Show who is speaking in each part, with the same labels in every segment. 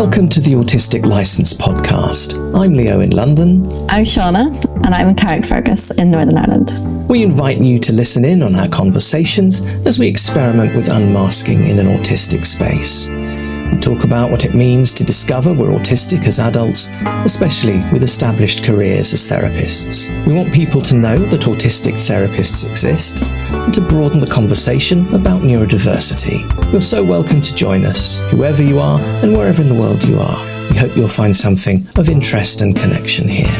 Speaker 1: Welcome to the Autistic Licence podcast. I'm Leo in London.
Speaker 2: I'm Siana, and I'm in Carrickfergus in Northern Ireland.
Speaker 1: We invite you to listen in on our conversations as we experiment with unmasking in an autistic space. We talk about what it means to discover we're autistic as adults, especially with established careers as therapists. We want people to know that autistic therapists exist and to broaden the conversation about neurodiversity. You're so welcome to join us, whoever you are and wherever in the world you are. We hope you'll find something of interest and connection here.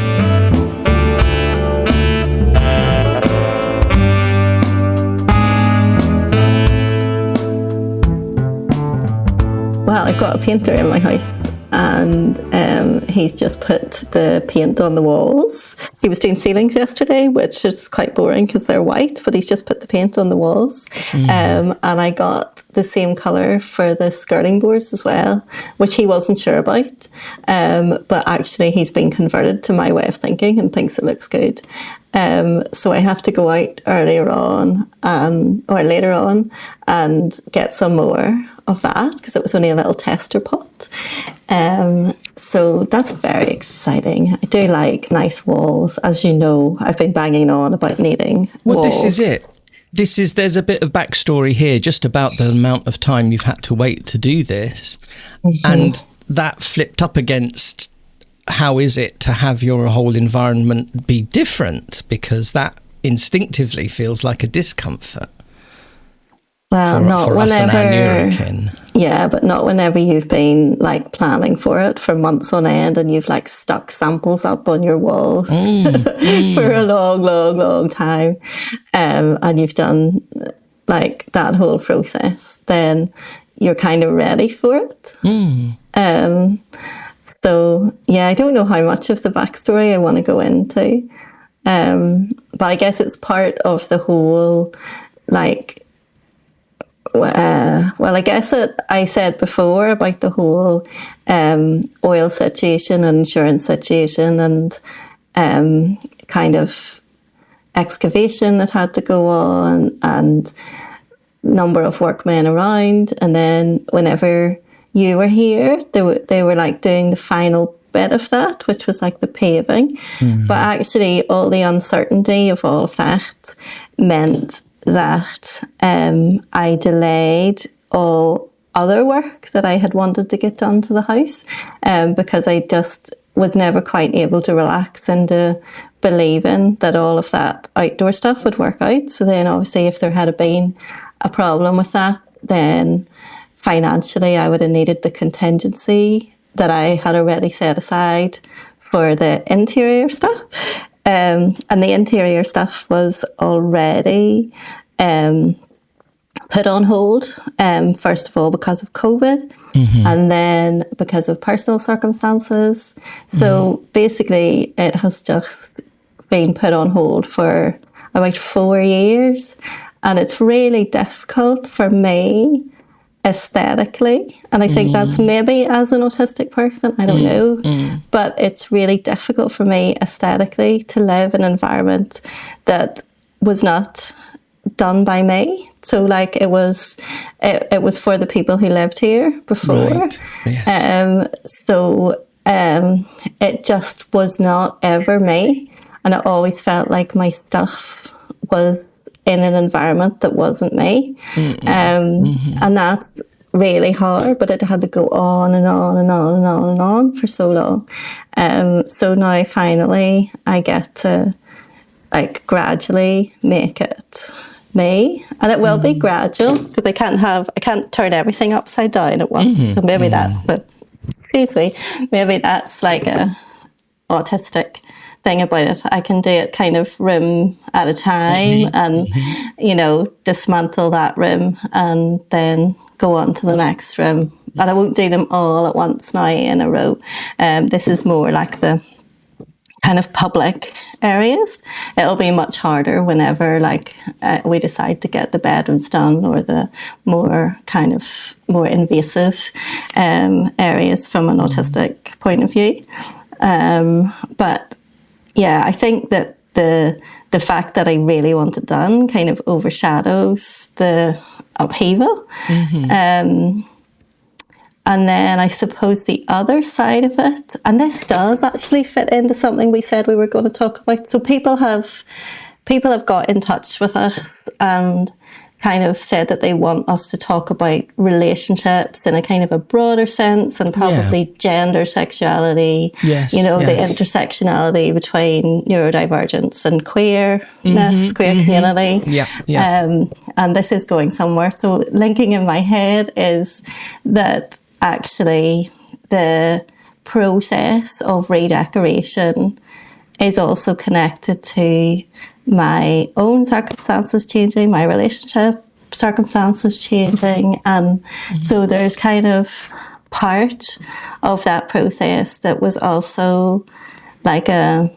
Speaker 2: Well, I've got a painter in my house, and he's just put the paint on the walls. He was doing ceilings yesterday, which is quite boring because they're white, but he's just put the paint on the walls. And I got the same colour for the skirting boards as well, which he wasn't sure about. But actually he's been converted to my way of thinking and thinks it looks good. So I have to go out later on and get some more of that because it was only a little tester pot. So that's very exciting. I do like nice walls. As you know, I've been banging on about needing walls.
Speaker 1: This is it. There's a bit of backstory here just about the amount of time you've had to wait to do this. And that flipped up against how is it to have your whole environment be different, because that instinctively feels like a discomfort.
Speaker 2: Well, not
Speaker 1: for
Speaker 2: whenever,
Speaker 1: us and our neurokin.
Speaker 2: Yeah, but not whenever you've been like planning for it for months on end and you've like stuck samples up on your walls for a long time, and you've done like that whole process, then you're kind of ready for it. So yeah, I don't know how much of the backstory I want to go into, but I guess it's part of the whole like. Well, I guess I said before about the whole oil situation and insurance situation and kind of excavation that had to go on and number of workmen around. And then whenever you were here, they were like doing the final bit of that, which was like the paving. But actually all the uncertainty of all of that meant that I delayed all other work that I had wanted to get done to the house because I just was never quite able to relax into believing that all of that outdoor stuff would work out. So then obviously if there had been a problem with that, then financially I would have needed the contingency that I had already set aside for the interior stuff. And the interior stuff was already put on hold, first of all because of COVID, and then because of personal circumstances. So basically it has just been put on hold for about 4 years, and it's really difficult for me aesthetically, and I think that's maybe as an autistic person, I don't know, but it's really difficult for me aesthetically to live in an environment that was not done by me. So like it was for the people who lived here before.
Speaker 1: Right. Yes.
Speaker 2: So it just was not ever me, and it always felt like my stuff was in an environment that wasn't me. And that's really hard, but it had to go on and on and on and on and on for so long. So now finally I get to like gradually make it me, and it will be gradual because I can't turn everything upside down at once. So maybe maybe that's like a autistic thing about it. I can do it kind of room at a time and, you know, dismantle that room and then go on to the next room. And I won't do them all at once now in a row. This is more like the kind of public areas. It'll be much harder whenever like we decide to get the bedrooms done or the more invasive areas from an autistic point of view. But yeah, I think that the fact that I really want it done kind of overshadows the upheaval. And And then I suppose the other side of it, and this does actually fit into something we said we were going to talk about. So people have got in touch with us and kind of said that they want us to talk about relationships in a kind of a broader sense, and probably gender, sexuality, the intersectionality between neurodivergence and queerness, queer community. And this is going somewhere. So linking in my head is that actually the process of redecoration is also connected to my own circumstances changing, my relationship circumstances changing. And so there's kind of part of that process that was also like a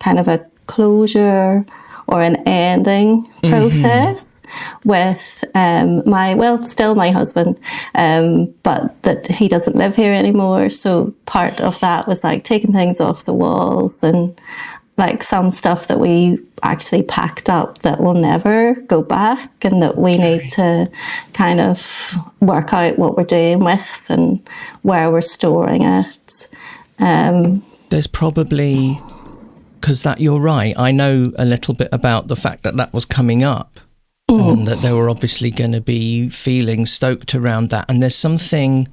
Speaker 2: kind of a closure or an ending process with still my husband, but that he doesn't live here anymore. So part of that was like taking things off the walls and like some stuff that we actually packed up that will never go back, and that we need to kind of work out what we're doing with and where we're storing it.
Speaker 1: There's probably, because that you're right, I know a little bit about the fact that was coming up, and that there were obviously going to be feelings stoked around that. And there's something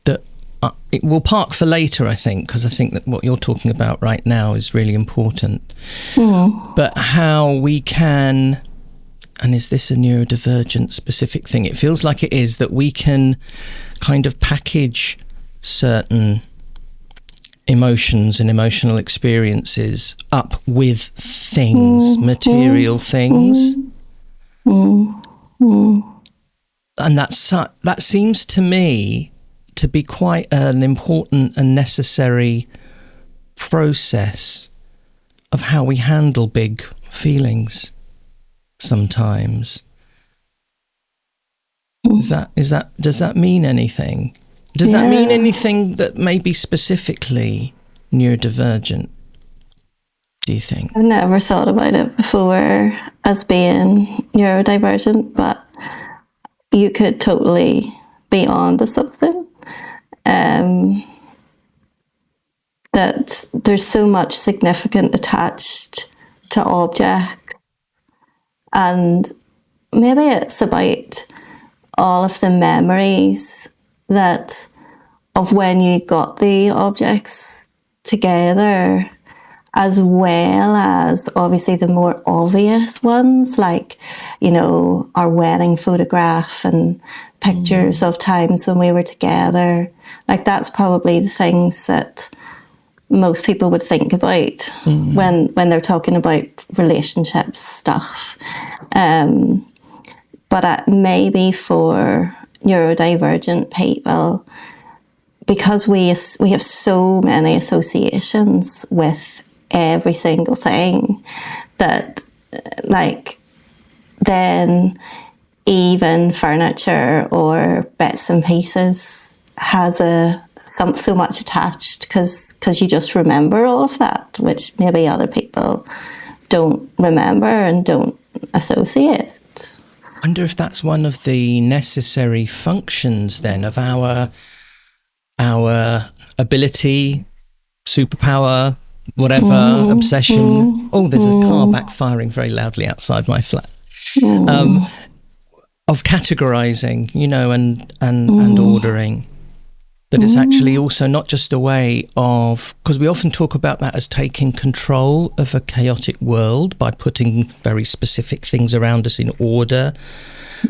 Speaker 1: that it will park for later, I think, because I think that what you're talking about right now is really important. But how we can, and is this a neurodivergent specific thing? It feels like it is, that we can kind of package certain emotions and emotional experiences up with things, material things. And that seems to me to be quite an important and necessary process of how we handle big feelings sometimes. Does that mean anything? Does that mean anything that may be specifically neurodivergent, do you think?
Speaker 2: I've never thought about it before as being neurodivergent, but you could totally be onto something. That there's so much significant attached to objects, and maybe it's about all of the memories that of when you got the objects together, as well as obviously the more obvious ones, like, our wedding photograph and pictures of times when we were together. Like, that's probably the things that most people would think about when they're talking about relationships stuff. But maybe for neurodivergent people, because we have so many associations with every single thing, that like then even furniture or bits and pieces has so much attached, because you just remember all of that, which maybe other people don't remember and don't associate.
Speaker 1: I wonder if that's one of the necessary functions then of our ability, superpower, whatever, obsession. Oh, there's a car backfiring very loudly outside my flat. Of categorizing, and ordering. That it's actually also not just a way of, because we often talk about that as taking control of a chaotic world by putting very specific things around us in order.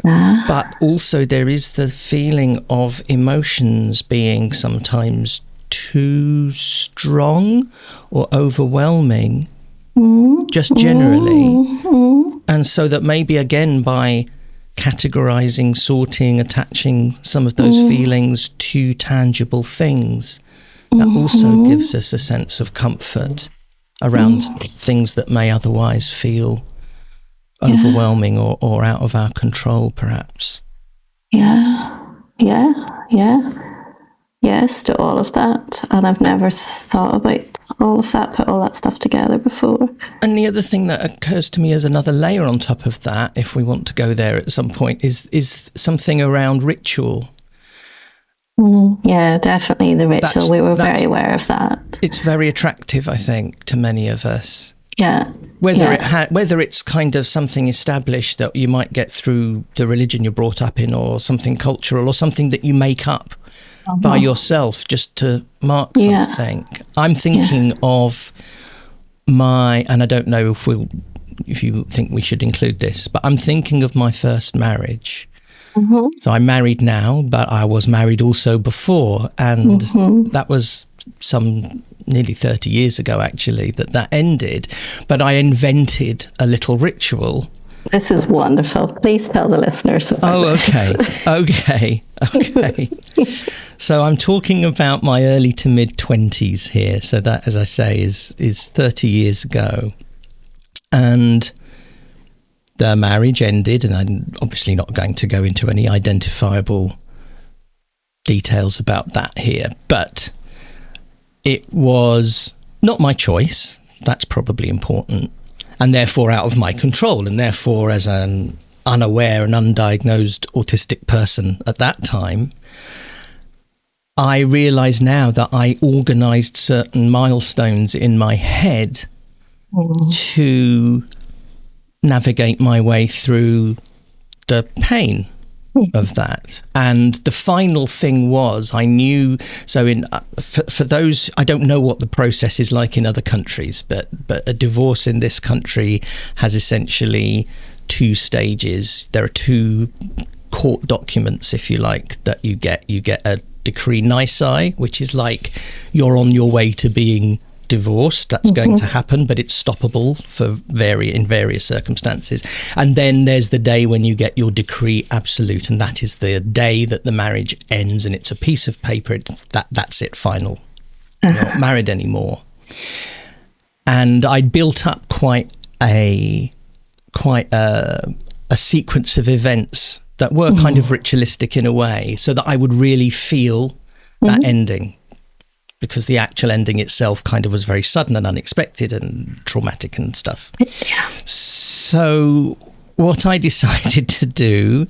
Speaker 1: But also there is the feeling of emotions being sometimes too strong or overwhelming, just generally. And so that maybe again by categorizing, sorting, attaching some of those feelings to tangible things, that also gives us a sense of comfort around things that may otherwise feel overwhelming or out of our control, perhaps.
Speaker 2: Yes to all of that. And I've never thought about all of that, put all that stuff together before.
Speaker 1: And the other thing that occurs to me as another layer on top of that, if we want to go there at some point, is something around ritual.
Speaker 2: Yeah, definitely the ritual. We were very aware of that.
Speaker 1: It's very attractive, I think, to many of us.
Speaker 2: Yeah.
Speaker 1: Whether it's kind of something established that you might get through the religion you're brought up in, or something cultural, or something that you make up by yourself just to mark something. I'm thinking of and I don't know if you think we should include this, but I'm thinking of my first marriage. So I'm married now, but I was married also before, and that was some nearly 30 years ago, actually, that ended. But I invented a little ritual.
Speaker 2: This is wonderful. Please tell the listeners about this.
Speaker 1: Okay. So I'm talking about my early to mid 20s here. So that, as I say, is 30 years ago. And the marriage ended, and I'm obviously not going to go into any identifiable details about that here, but it was not my choice. That's probably important, and therefore out of my control, and therefore as an unaware and undiagnosed autistic person at that time, I realise now that I organised certain milestones in my head to navigate my way through the pain of that. And the final thing was, I knew, so for those, I don't know what the process is like in other countries, but a divorce in this country has essentially 2 stages. There are 2 court documents, if you like, that you get. You get a decree nisi, which is like you're on your way to being divorced. That's going to happen, but it's stoppable in various circumstances. And then there's the day when you get your decree absolute, and that is the day that the marriage ends, and it's a piece of paper. That's it, final. You're not married anymore. And I built up quite a sequence of events that were kind of ritualistic in a way, so that I would really feel that ending. Because the actual ending itself kind of was very sudden and unexpected and traumatic and stuff. So what I decided to do,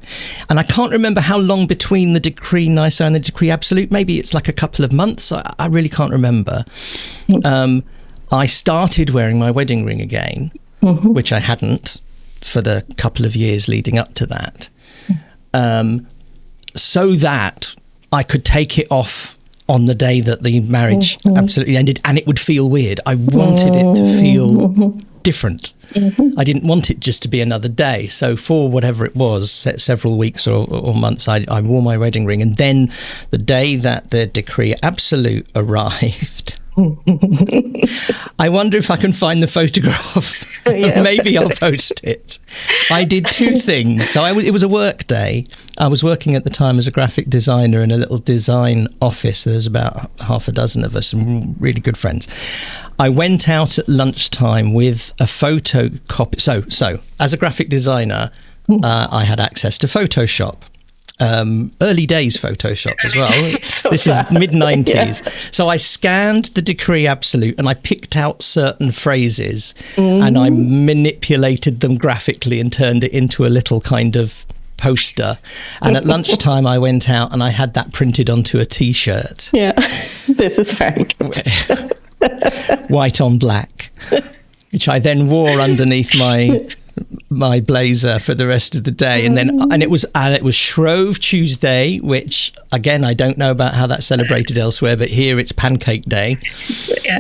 Speaker 1: and I can't remember how long between the decree nisi and the decree absolute, maybe it's like a couple of months, I really can't remember. I started wearing my wedding ring again, which I hadn't for the couple of years leading up to that, so that I could take it off on the day that the marriage absolutely ended, and it would feel weird. I wanted it to feel different. I didn't want it just to be another day. So for whatever it was, several weeks or months, I wore my wedding ring. And then the day that the decree absolute arrived, I wonder if I can find the photograph. Maybe I'll post it. I did 2 things. So it was a work day. I was working at the time as a graphic designer in a little design office. There was about half a dozen of us, and really good friends. I went out at lunchtime with a photocopy. So as a graphic designer, I had access to Photoshop. Early days Photoshop as well. This is mid-90s. So I scanned the decree absolute and I picked out certain phrases and I manipulated them graphically and turned it into a little kind of poster. And at lunchtime I went out and I had that printed onto a T-shirt.
Speaker 2: Yeah, this is very good.
Speaker 1: White on black, which I then wore underneath my blazer for the rest of the day. And it was Shrove Tuesday, which again I don't know about how that's celebrated elsewhere, but here it's Pancake Day.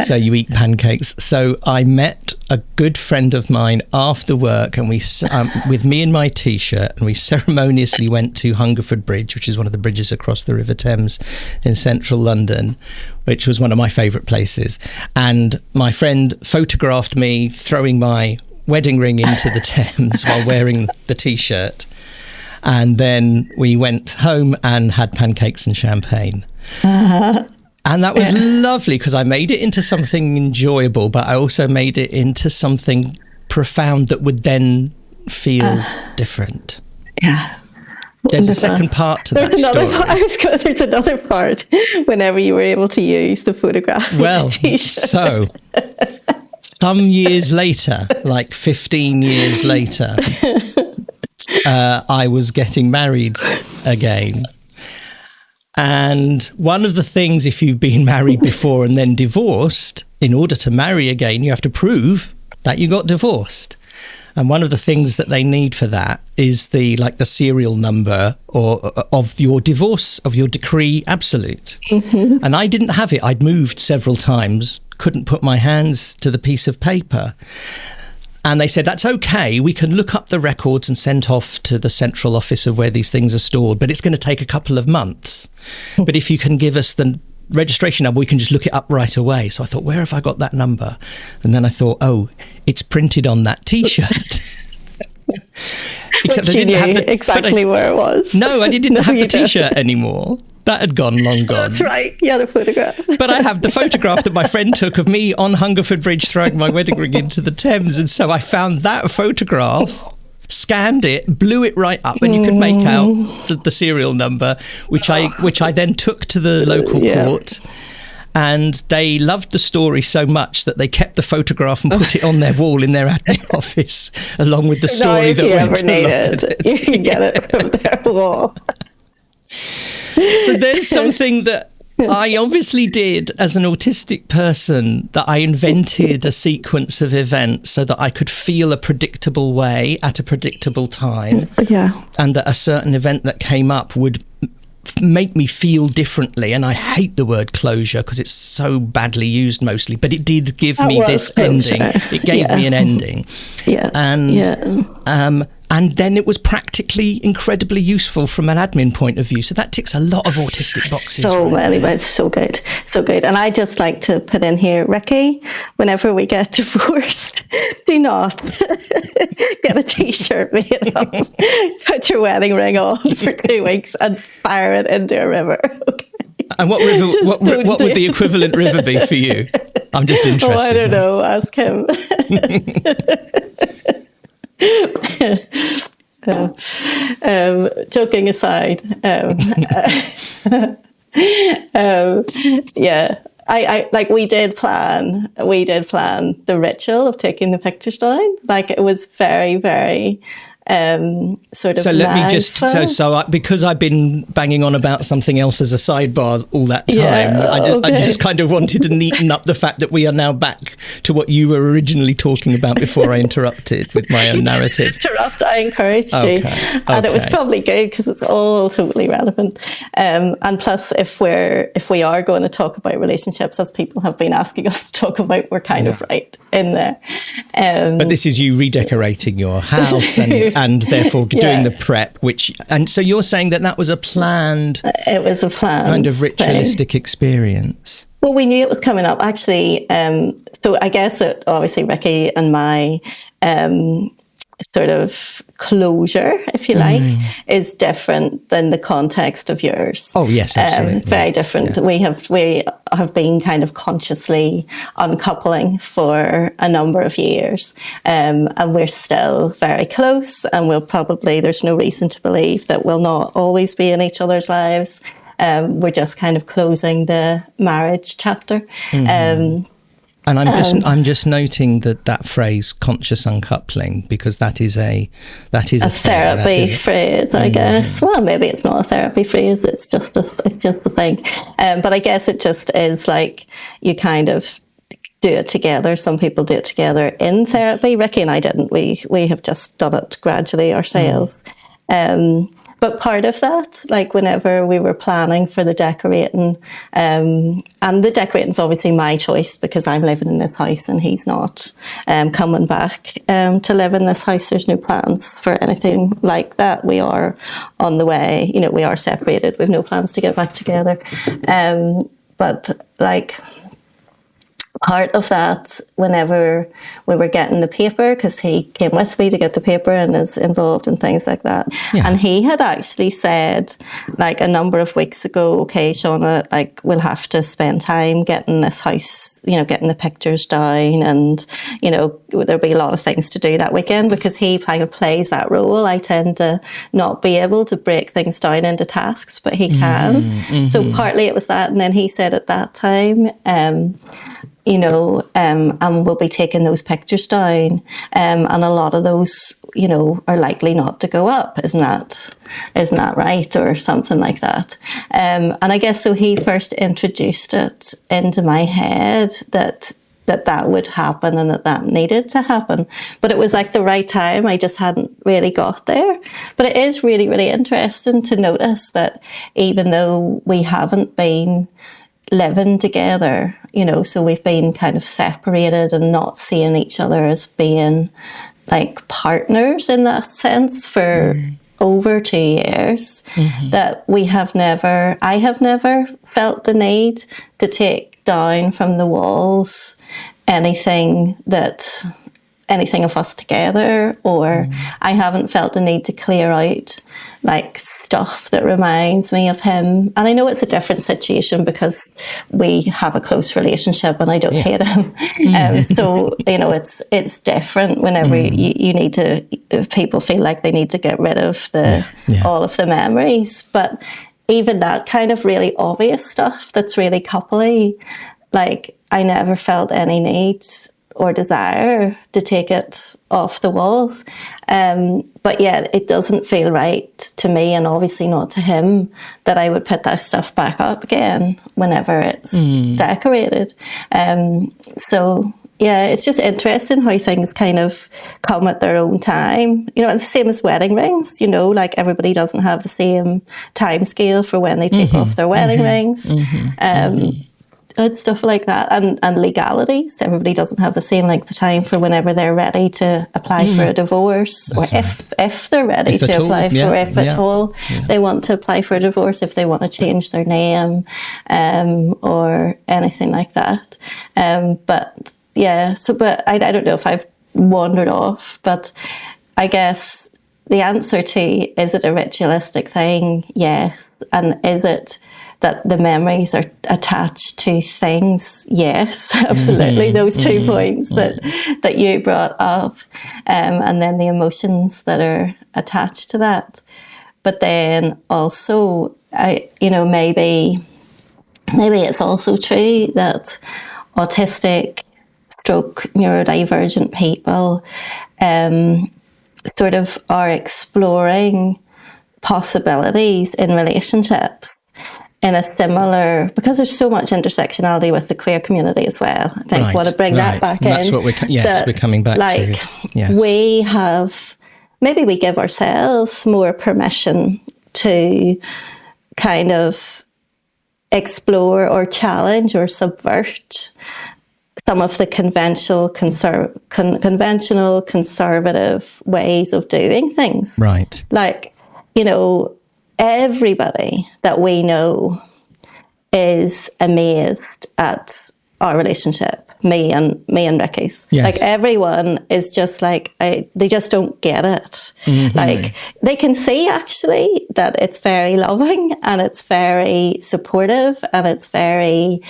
Speaker 1: So you eat pancakes. So I met a good friend of mine after work, and we with me in my T-shirt, and we ceremoniously went to Hungerford Bridge, which is one of the bridges across the River Thames in central London, which was one of my favourite places. And my friend photographed me throwing my wedding ring into the Thames while wearing the T-shirt, and then we went home and had pancakes and champagne. And that was lovely, because I made it into something enjoyable, but I also made it into something profound that would then feel different. There's a second part to that story.
Speaker 2: There's another part whenever you were able to use the photograph.
Speaker 1: Well, so some years later, like 15 years later, I was getting married again. And one of the things, if you've been married before and then divorced, in order to marry again, you have to prove that you got divorced. And one of the things that they need for that is the serial number of your divorce, of your decree absolute. Mm-hmm. And I didn't have it. I'd moved several times, couldn't put my hands to the piece of paper. And they said, that's okay, we can look up the records and send off to the central office of where these things are stored, but it's going to take a couple of months. But if you can give us the registration number, we can just look it up right away. So I thought, where have I got that number? And then I thought, oh, it's printed on that T-shirt.
Speaker 2: Except I didn't have exactly where it was.
Speaker 1: No, I didn't have the T-shirt anymore. That had long gone.
Speaker 2: That's right. You had a photograph.
Speaker 1: But I have the photograph that my friend took of me on Hungerford Bridge throwing my wedding ring into the Thames. And so I found that photograph, scanned it, blew it right up, and you could make out the serial number, which I then took to the local court. And they loved the story so much that they kept the photograph and put it on their wall in their admin office, along with the story that went along with it.
Speaker 2: You can get it from their wall.
Speaker 1: So there's something that I obviously did as an autistic person, that I invented a sequence of events so that I could feel a predictable way at a predictable time.
Speaker 2: Yeah.
Speaker 1: And that a certain event that came up would make me feel differently. And I hate the word closure because it's so badly used mostly, but it did give me this ending. It gave me an ending. Yeah. And then it was practically incredibly useful from an admin point of view. So that ticks a lot of autistic boxes.
Speaker 2: So many, but it's so good. So good. And I just like to put in here, Ricky, whenever we get divorced, do not get a T-shirt made up, put your wedding ring on for 2 weeks and fire it into a river. Okay.
Speaker 1: And what river? What would the equivalent river be for you? I'm just interested.
Speaker 2: Oh, I don't know. Ask him. Joking aside, I like we did plan the ritual of taking the pictures down. Like, it was very, very sort of.
Speaker 1: So let me just because I've been banging on about something else as a sidebar all that time. I just kind of wanted to neaten up the fact that we are now back to what you were originally talking about before I interrupted with my own narratives.
Speaker 2: I encouraged you, and it was probably good because it's all totally relevant. And plus, if we are going to talk about relationships, as people have been asking us to talk about, we're kind of right in there.
Speaker 1: But this is you redecorating your house and therefore doing the prep, and so you're saying that was a planned. It was a planned kind of ritualistic experience.
Speaker 2: Well, we knew it was coming up, actually. So I guess that obviously Ricky and my sort of closure, if you like, is different than the context of yours.
Speaker 1: Oh yes, absolutely.
Speaker 2: Very different. Yeah. We have been kind of consciously uncoupling for a number of years, and we're still very close. And there's no reason to believe that we'll not always be in each other's lives. We're just kind of closing the marriage chapter.
Speaker 1: And I'm just noting that phrase "conscious uncoupling" because that is a
Speaker 2: therapy phrase, I guess. Well, maybe it's not a therapy phrase; it's just a thing. But I guess it just is like you kind of do it together. Some people do it together in therapy. Ricky and I didn't. We have just done it gradually ourselves. But part of that, like whenever we were planning for the decorating, and the decorating's obviously my choice because I'm living in this house and he's not coming back to live in this house. There's no plans for anything like that. We are on the way. We are separated. We have no plans to get back together. But like, part of that, whenever we were getting the paper, because he came with me to get the paper and is involved in things like that. Yeah. And he had actually said, like, a number of weeks ago, okay, Siana, like, we'll have to spend time getting this house, getting the pictures down, and, there'll be a lot of things to do that weekend, because he kind of plays that role. I tend to not be able to break things down into tasks, but he can. Mm-hmm. So partly it was that. And then he said at that time, and we'll be taking those pictures down. And a lot of those are likely not to go up. Isn't that right? Or something like that. And I guess so he first introduced it into my head that would happen and that needed to happen. But it was like the right time. I just hadn't really got there. But it is really, really interesting to notice that even though we haven't been living together, so we've been kind of separated and not seeing each other as being like partners in that sense for over 2 years, that I have never felt the need to take down from the walls anything of us together, or I haven't felt the need to clear out like stuff that reminds me of him. And I know it's a different situation because we have a close relationship and I don't hate him. So, it's different whenever you need to, if people feel like they need to get rid of all of the memories. But even that kind of really obvious stuff that's really coupley, like I never felt any need or desire to take it off the walls. But yet it doesn't feel right to me, and obviously not to him, that I would put that stuff back up again whenever it's decorated. So yeah, it's just interesting how things kind of come at their own time. It's the same as wedding rings, like everybody doesn't have the same time scale for when they take off their wedding rings. And stuff like that, and legalities. Everybody doesn't have the same length of time for whenever they're ready to apply for a divorce. That's or if they're ready to apply for, at all they want to apply for a divorce, if they want to change their name, or anything like that. But I don't know if I've wandered off, but I guess the answer to, is it a ritualistic thing? Yes. And is it that the memories are attached to things? Yes, absolutely. Those 2 points that you brought up, and then the emotions that are attached to that. But then also, maybe it's also true that autistic stroke neurodivergent people sort of are exploring possibilities in relationships in a similar, because there's so much intersectionality with the queer community as well. I think I want to bring that back in.
Speaker 1: That's what we're coming back to. Yes.
Speaker 2: Maybe we give ourselves more permission to kind of explore or challenge or subvert some of the conventional conservative ways of doing things. Right. Like, everybody that we know is amazed at our relationship, me and Ricky's. Yes. Like everyone is just like, they just don't get it. Like they can see actually that it's very loving and it's very supportive and it's very,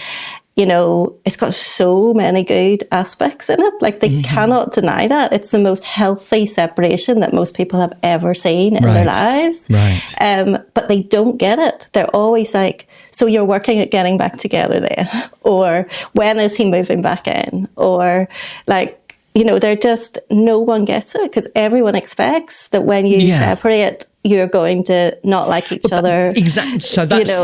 Speaker 2: it's got so many good aspects in it. Like they cannot deny that. It's the most healthy separation that most people have ever seen in their lives. Right. But they don't get it. They're always like, so you're working at getting back together then? Or when is he moving back in? Or like, they're just, no one gets it because everyone expects that when you separate, you're going to not like each other. Exactly. So that's,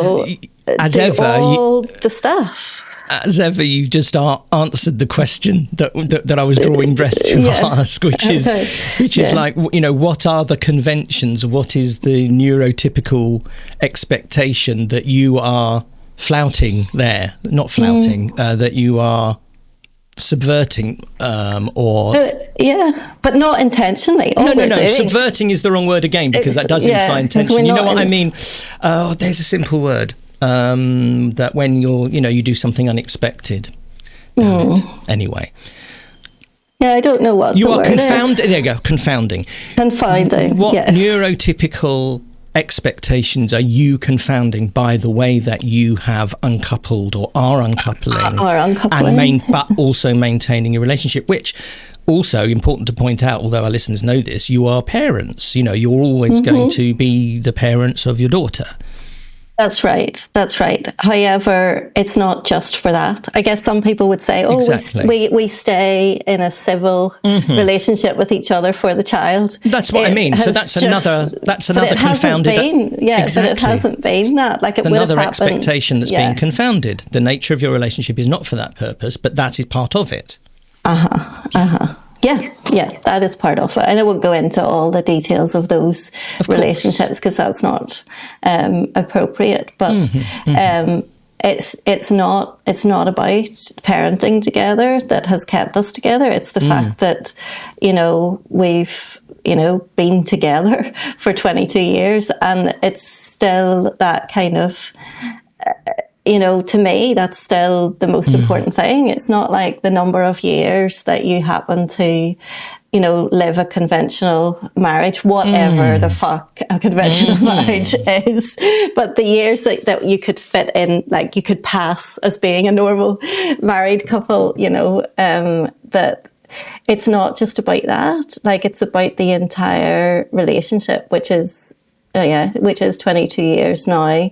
Speaker 2: as ever, all the stuff.
Speaker 1: As ever, you've just answered the question that I was drawing breath to ask, which is like, what are the conventions? What is the neurotypical expectation that you are flouting there? Not flouting, that you are subverting,
Speaker 2: but not intentionally.
Speaker 1: No. Subverting is the wrong word again, because that does imply intention. You know what I mean? Oh, there's a simple word. That when you do something unexpected. Anyway.
Speaker 2: Yeah, I don't know what you are
Speaker 1: confounded. There you go, confounding.
Speaker 2: Confounding.
Speaker 1: What neurotypical expectations are you confounding by the way that you have uncoupled or are uncoupling, but also maintaining a relationship, which also important to point out, although our listeners know this, you are parents. You're always going to be the parents of your daughter.
Speaker 2: That's right. That's right. However, it's not just for that. I guess some people would say, "Oh,
Speaker 1: exactly.
Speaker 2: we stay in a civil relationship with each other for the child."
Speaker 1: That's what I mean. So that's another confounded.
Speaker 2: But it hasn't been that. Like, it would have happened.
Speaker 1: Another expectation that's being confounded. The nature of your relationship is not for that purpose, but that is part of it.
Speaker 2: Yeah, that is part of it. And I won't go into all the details of those relationships because that's not appropriate. But it's not about parenting together that has kept us together. It's the fact that, we've, been together for 22 years, and it's still that kind of... to me, that's still the most important thing. It's not like the number of years that you happen to, live a conventional marriage, whatever the fuck a conventional marriage is. But the years that you could fit in, like you could pass as being a normal married couple, that it's not just about that. Like, it's about the entire relationship, which is 22 years now.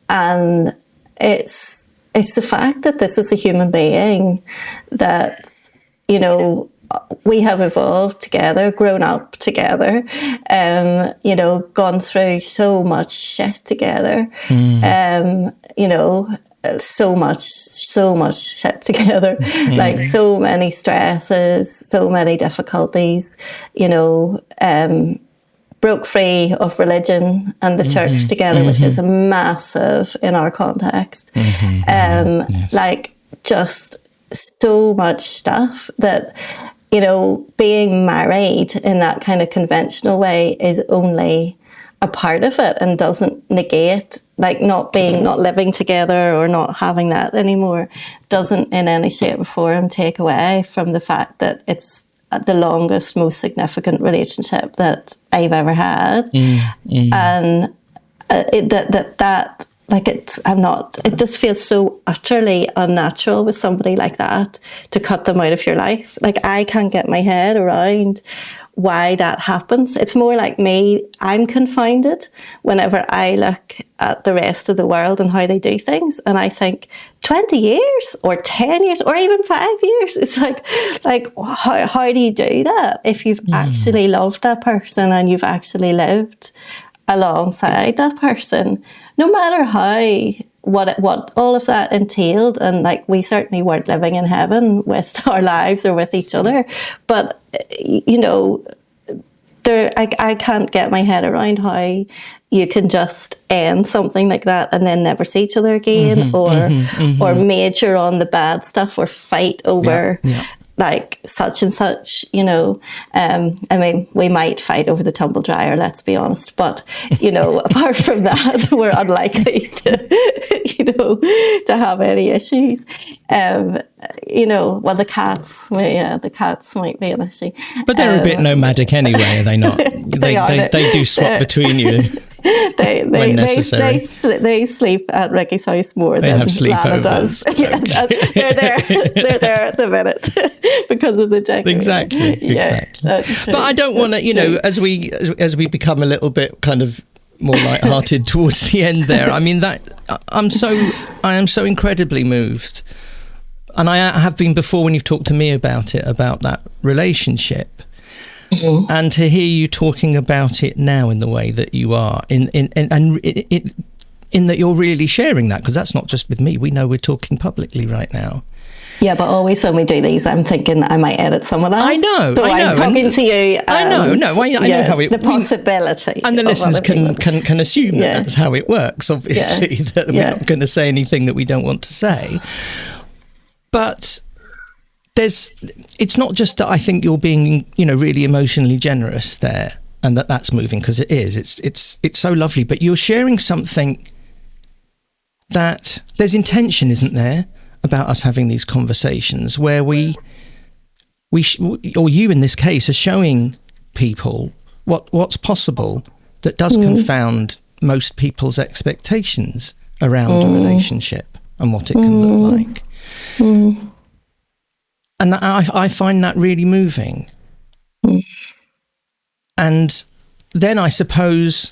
Speaker 2: And it's the fact that this is a human being, that, we have evolved together, grown up together, gone through so much shit together, so much shit together, like so many stresses, so many difficulties, broke free of religion and the church together, which is massive in our context. Like, just so much stuff that, being married in that kind of conventional way is only a part of it, and doesn't negate, like, not living together or not having that anymore doesn't in any shape or form take away from the fact that it's the longest, most significant relationship that I've ever had. And it just feels so utterly unnatural with somebody like that to cut them out of your life. Like, I can't get my head around why that happens. It's more like me, I'm confounded whenever I look at the rest of the world and how they do things, and I think 20 years or 10 years or even 5 years, it's like how do you do that if you've actually loved that person and you've actually lived alongside that person, no matter what all of that entailed. And like, we certainly weren't living in heaven with our lives or with each other, but I can't get my head around how you can just end something like that and then never see each other again, or major on the bad stuff, or fight over like such and such, I mean, we might fight over the tumble dryer, let's be honest, but apart from that, we're unlikely to have any issues. Well, the cats might be an issue,
Speaker 1: but they're a bit nomadic anyway, are they not? they do swap between you. When necessary. They sleep at Ricky's house more than Lana does. Yeah, they're there at the minute because of the chicken. Exactly. But I don't want to, as we become a little bit kind of more light-hearted towards the end there. I mean, I am so incredibly moved, and I have been before when you've talked to me about that relationship. And to hear you talking about it now in the way that you are, in that you're really sharing that, because that's not just with me. We know we're talking publicly right now. Yeah, but always when we do these, I'm thinking I might edit some of that. I know. I'm talking to you. I know how it. The possibility, and the listeners can assume that that's how it works. Obviously, that we're not going to say anything that we don't want to say, but. It's not just that I think you're being, really emotionally generous there, and that's moving, because it is. It's so lovely, but you're sharing something that there's intention, isn't there, about us having these conversations where we or you in this case are showing people what's possible that does confound most people's expectations around a relationship and what it can look like. And I find that really moving. And then I suppose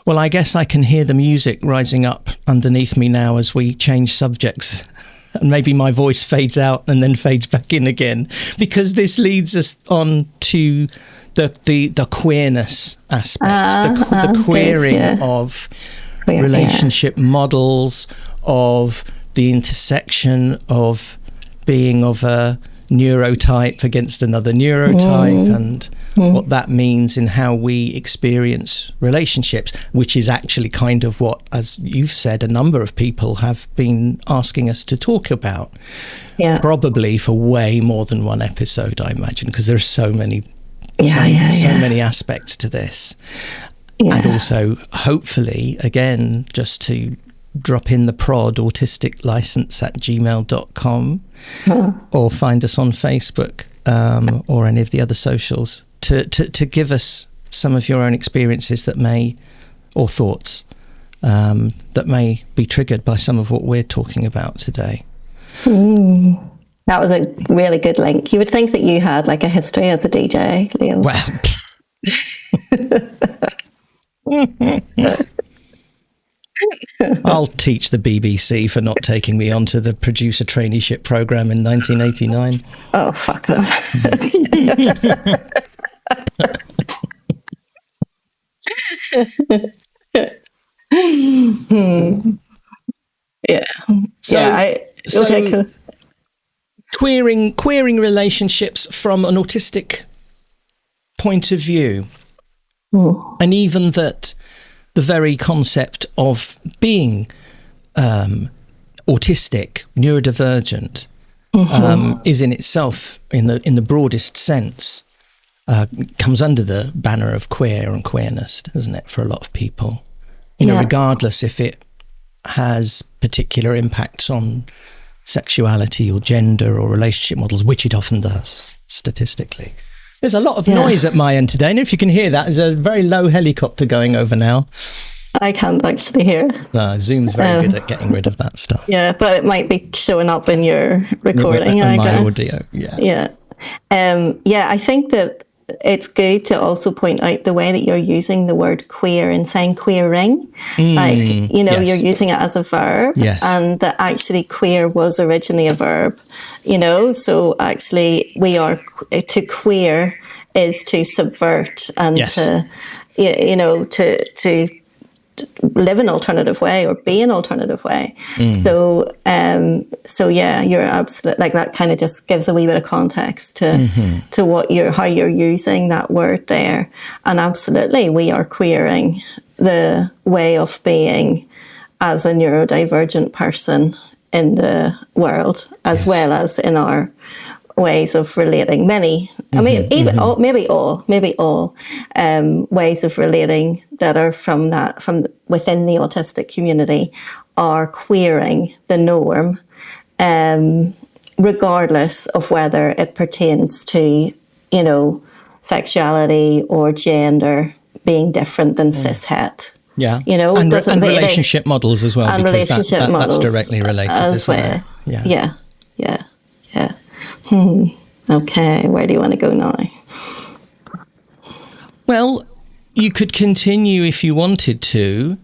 Speaker 1: Well, I guess I can hear the music rising up underneath me now as we change subjects. And maybe my voice fades out and then fades back in again, because this leads us on to the queerness aspect, the queering of relationship models, of the intersection of being of a neurotype against another neurotype, and what that means in how we experience relationships, which is actually kind of what, as you've said, a number of people have been asking us to talk about. Yeah. Probably for way more than one episode, I imagine, because there's so many many aspects to this. Yeah. And also, hopefully, again, just to drop in the prod, autisticlicense@gmail.com, or find us on Facebook or any of the other socials to give us some of your own experiences that may, or thoughts that may be triggered by some of what we're talking about today.
Speaker 2: That was a really good link. You would think that you had like a history as a DJ, Leo.
Speaker 1: Well, I'll teach the BBC for not taking me onto the producer traineeship program in 1989.
Speaker 2: Oh, fuck them. Yeah. Okay, cool.
Speaker 1: Queering relationships from an autistic point of view, and even that the very concept of being autistic, neurodivergent, is in itself, in the broadest sense, comes under the banner of queer and queerness, doesn't it, for a lot of people? You know, regardless if it has particular impacts on sexuality or gender or relationship models, which it often does, statistically. There's a lot of noise at my end today, and if you can hear that, there's a very low helicopter going over now.
Speaker 2: I can't actually hear.
Speaker 1: Zoom's very good at getting rid of that stuff.
Speaker 2: Yeah, but it might be showing up in your recording, I guess.
Speaker 1: My audio,
Speaker 2: Yeah. I think that it's good to also point out the way that you're using the word queer and saying queering. You're using it as a verb, and that actually queer was originally a verb, so actually to queer is to subvert and to live an alternative way or be an alternative way. So you're absolutely, like, that kind of just gives a wee bit of context to how you're using that word there. And absolutely, we are queering the way of being as a neurodivergent person in the world, as well as in our ways of relating. Maybe all ways of relating that are from within the autistic community are queering the norm, regardless of whether it pertains to, sexuality or gender being different than cishet.
Speaker 1: Yeah,
Speaker 2: and
Speaker 1: relationship models as well, because that's directly related
Speaker 2: as well. Yeah. Okay, where do you want to go now?
Speaker 1: Well, you could continue if you wanted to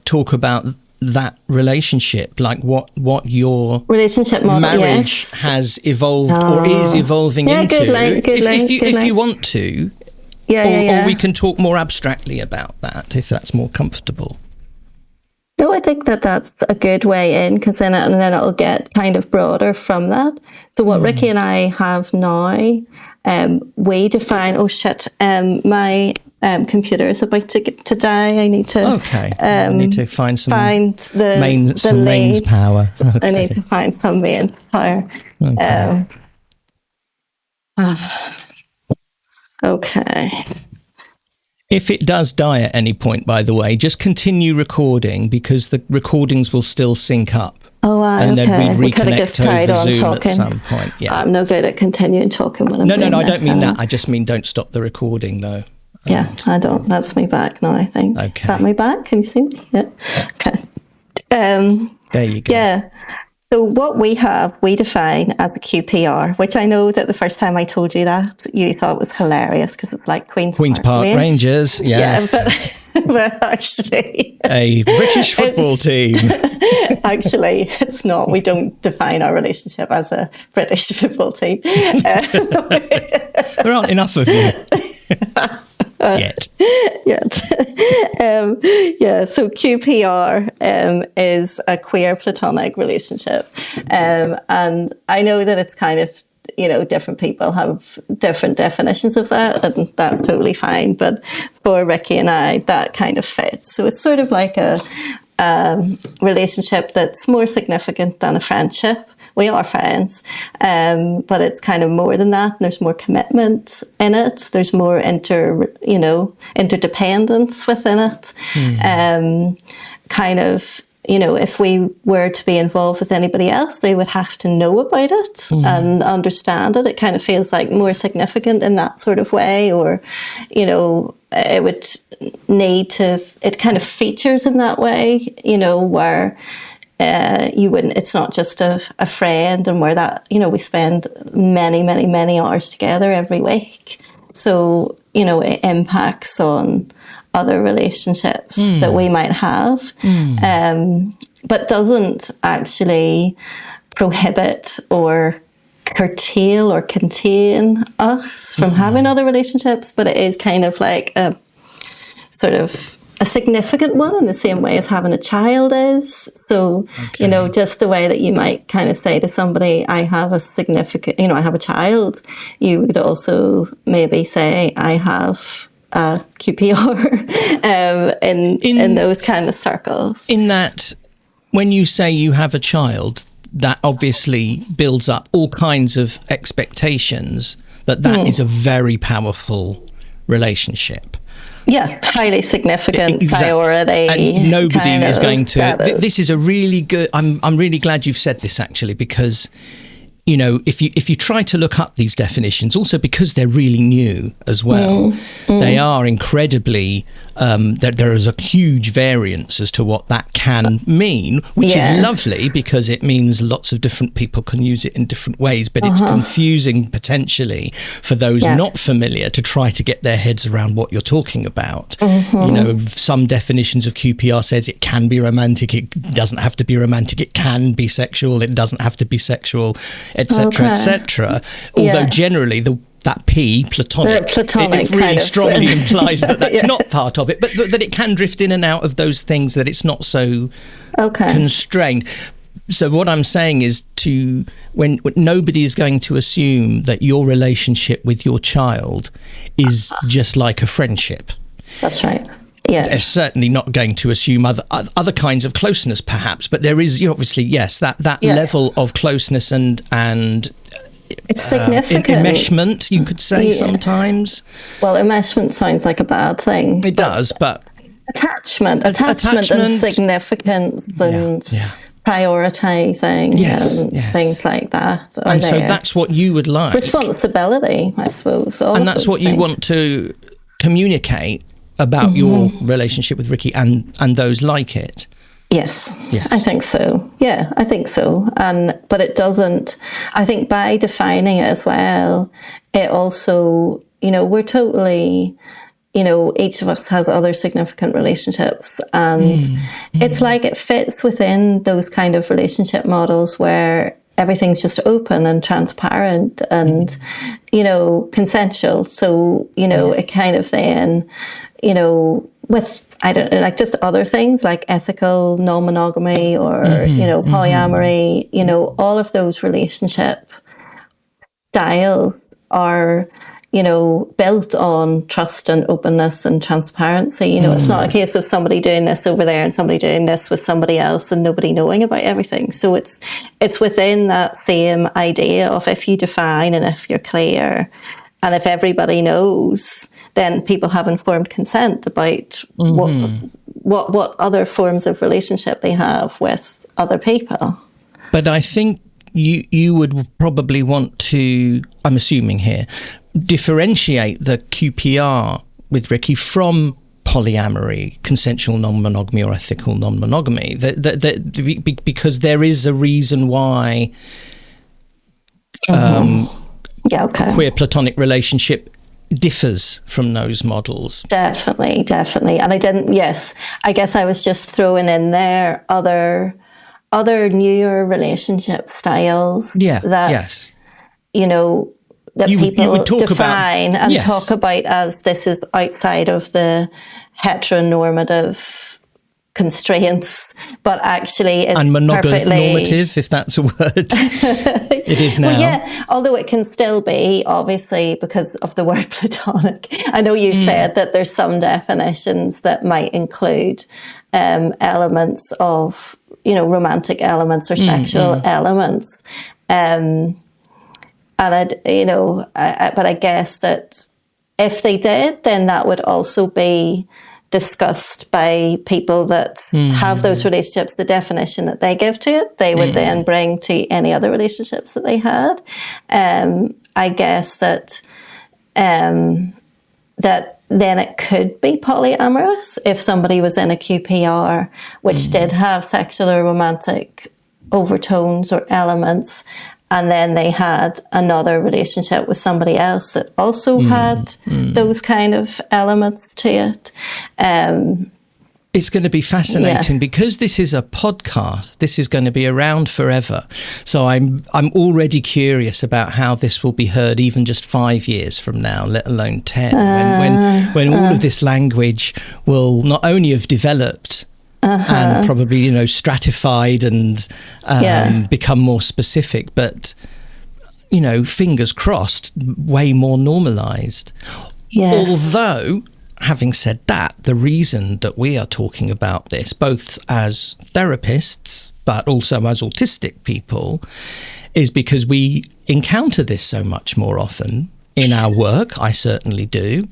Speaker 1: talk about that relationship, like what your
Speaker 2: relationship model,
Speaker 1: marriage has evolved or is evolving into. If you want to, or we can talk more abstractly about that if that's more comfortable.
Speaker 2: No, I think that's a good way in, because then it'll get kind of broader from that. So what Ricky and I have now, we define. Oh shit! My computer is about to die. I need to.
Speaker 1: Okay. I need to find some mains power. Okay.
Speaker 2: I need to find some mains power.
Speaker 1: Okay.
Speaker 2: Okay.
Speaker 1: If it does die at any point, by the way, just continue recording, because the recordings will still sync up.
Speaker 2: Oh, wow.
Speaker 1: And then we'd reconnect over Zoom at some point. Yeah.
Speaker 2: I'm no good at continuing talking when I'm doing this.
Speaker 1: No, I don't mean that. I just mean don't stop the recording, though.
Speaker 2: Yeah, I don't. That's me back now, I think.
Speaker 1: Okay.
Speaker 2: Is that me back? Can you see me? Yeah. Okay.
Speaker 1: There you go.
Speaker 2: Yeah. So what we define as a QPR, which I know that the first time I told you that, you thought was hilarious, because it's like Queen's Park
Speaker 1: Rangers. Yes.
Speaker 2: Yeah, Well, actually,
Speaker 1: a British football team.
Speaker 2: Actually, it's not. We don't define our relationship as a British football team.
Speaker 1: There aren't enough of you. Yet.
Speaker 2: So QPR is a queer platonic relationship. And I know that it's kind of, different people have different definitions of that, and that's totally fine. But for Ricky and I, that kind of fits. So it's sort of like a relationship that's more significant than a friendship. We are friends, but it's kind of more than that. There's more commitment in it. There's more interdependence within it. If we were to be involved with anybody else, they would have to know about it and understand it. It kind of feels like more significant in that sort of way, or, it would need to, it kind of features in that way, where you wouldn't, it's not just a friend, and where that, we spend many, many, many hours together every week. So, it impacts on other relationships that we might have, but doesn't actually prohibit or curtail or contain us from having other relationships. But it is kind of like a sort of a significant one in the same way as having a child is. So, just the way that you might kind of say to somebody, I have a significant, I have a child, you would also maybe say, I have a QPR in those kind of circles.
Speaker 1: In that, when you say you have a child, that obviously builds up all kinds of expectations that is a very powerful relationship.
Speaker 2: Yeah, highly significant priority.
Speaker 1: And nobody is going to. This is a really good. I'm really glad you've said this, actually, because if you try to look up these definitions, also because they're really new as well, they are incredibly. There is a huge variance as to what that can mean, which is lovely because it means lots of different people can use it in different ways, but it's confusing potentially for those not familiar to try to get their heads around what you're talking about. Some definitions of QPR says it can be romantic, it doesn't have to be romantic, it can be sexual, it doesn't have to be sexual, etc., etc. Although generally that P, platonic, it really strongly implies that that's not part of it, but that it can drift in and out of those things, that it's not so constrained. So what I'm saying is when nobody is going to assume that your relationship with your child is just like a friendship.
Speaker 2: That's right. Yeah.
Speaker 1: They're certainly not going to assume other kinds of closeness, perhaps, but there is obviously, that level of closeness and
Speaker 2: it's significant.
Speaker 1: Enmeshment, you could say sometimes.
Speaker 2: Well, enmeshment sounds like a bad thing.
Speaker 1: It does, but
Speaker 2: attachment and significance and prioritising and things like that.
Speaker 1: And so that's what you would like.
Speaker 2: Responsibility, I suppose.
Speaker 1: And that's what you want to communicate about your relationship with Ricky and those like it.
Speaker 2: Yes, I think so. Yeah, I think so. But it doesn't, I think by defining it as well, it also, we're totally, each of us has other significant relationships, and it's like it fits within those kind of relationship models where everything's just open and transparent and, consensual. So, it kind of then, with, I don't know, like just other things like ethical non-monogamy or, polyamory, all of those relationship styles are, built on trust and openness and transparency. It's not a case of somebody doing this over there and somebody doing this with somebody else and nobody knowing about everything. So it's within that same idea of if you define and if you're clear and if everybody knows, then people have informed consent about what other forms of relationship they have with other people. But
Speaker 1: I think you would probably want to, I'm assuming here, differentiate the QPR with Ricky from polyamory, consensual non-monogamy or ethical non-monogamy, because there is a reason why queer platonic relationship differs from those models.
Speaker 2: Definitely. And I guess I was just throwing in there other newer relationship styles that, that people would define and talk about as this is outside of the heteronormative constraints, but actually it's
Speaker 1: and
Speaker 2: mononormative,
Speaker 1: if that's a word. It is now.
Speaker 2: Well, yeah, although it can still be, obviously, because of the word platonic. I know you said that there's some definitions that might include elements of, romantic elements or sexual elements. But I guess that if they did, then that would also be discussed by people that have those relationships. The definition that they give to it, they would then bring to any other relationships that they had. I guess that that then it could be polyamorous if somebody was in a QPR which did have sexual or romantic overtones or elements, and then they had another relationship with somebody else that also had those kind of elements to it.
Speaker 1: It's going to be fascinating because this is a podcast. This is going to be around forever. So I'm already curious about how this will be heard even just 5 years from now, let alone 10, when all of this language will not only have developed and probably, stratified and become more specific, but, fingers crossed, way more normalised.
Speaker 2: Yes.
Speaker 1: Although, having said that, the reason that we are talking about this, both as therapists, but also as autistic people, is because we encounter this so much more often in our work. I certainly do.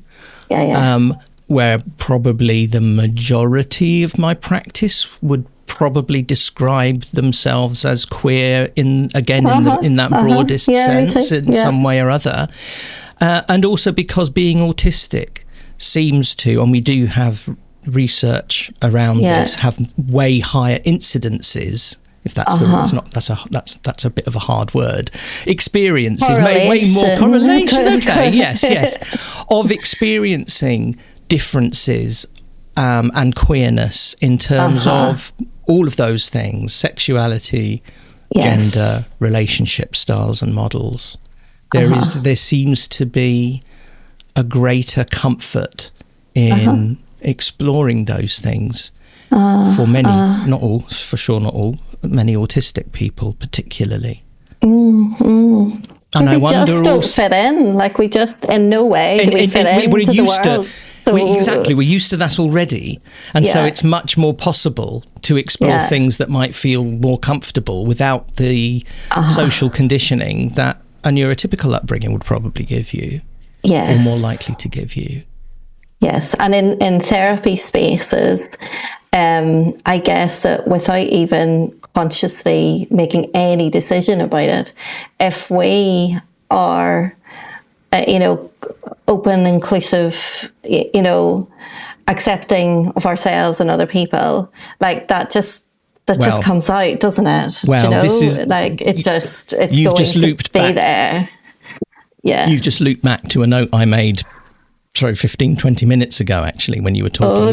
Speaker 1: Where probably the majority of my practice would probably describe themselves as queer in that broadest sense in some way or other. And also because being autistic seems to, and we do have research around this, have way higher incidences. If that's that's a bit of a hard word. Experiences, way more correlation. Okay, yes, of experiencing differences and queerness in terms of all of those things: sexuality, gender, relationship styles, and models. There seems to be a greater comfort in exploring those things for many, not all, for sure not all, many autistic people particularly. And
Speaker 2: I wonder just don't fit in. Like we just, in no way do we fit into the world.
Speaker 1: We're used to that already. And so it's much more possible to explore things that might feel more comfortable without the social conditioning that a neurotypical upbringing would probably give you.
Speaker 2: Yes.
Speaker 1: Or more likely to give you.
Speaker 2: Yes. And in therapy spaces, I guess that without even consciously making any decision about it, if we are, open, inclusive, accepting of ourselves and other people, like that just comes out, doesn't it?
Speaker 1: Well, this is
Speaker 2: like it's going to be there. Yeah.
Speaker 1: You've just looped back to a note I made 15, 20 minutes ago, actually, when you were talking,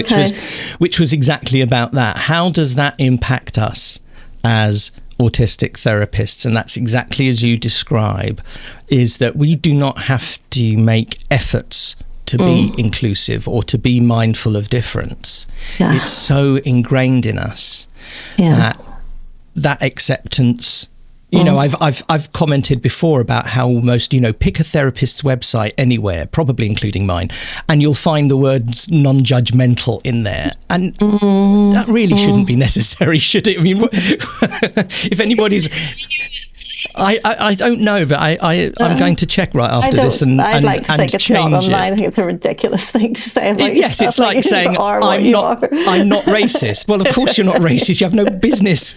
Speaker 1: which was exactly about that. How does that impact us as autistic therapists? And that's exactly as you describe, is that we do not have to make efforts to be inclusive or to be mindful of difference. Yeah. It's so ingrained in us that acceptance. I've commented before about how almost, pick a therapist's website anywhere, probably including mine, and you'll find the words non-judgmental in there. And that really shouldn't be necessary, should it? I mean, if anybody's... I don't know, but I'm going to check right after this and
Speaker 2: I'd like to think it's not online. I think it's a ridiculous thing to say about
Speaker 1: yes, it's like saying I'm not racist. Well, of course you're not racist. You have no business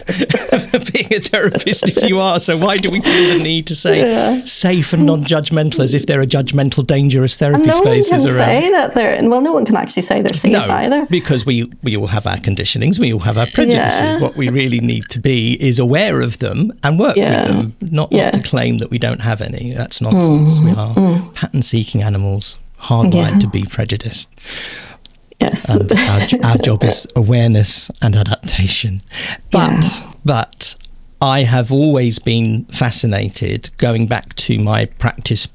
Speaker 1: being a therapist if you are. So why do we feel the need to say safe and non-judgmental as if there are judgmental, dangerous therapy spaces around?
Speaker 2: Say that no one can actually say they're safe either.
Speaker 1: Because we all have our conditionings, we all have our prejudices. Yeah. What we really need to be is aware of them and work with them. Not to claim that we don't have any. That's nonsense. We are pattern-seeking animals.
Speaker 3: hardwired to be prejudiced.
Speaker 2: Yes.
Speaker 3: And our job is awareness and adaptation. But I have always been fascinated, going back to my practice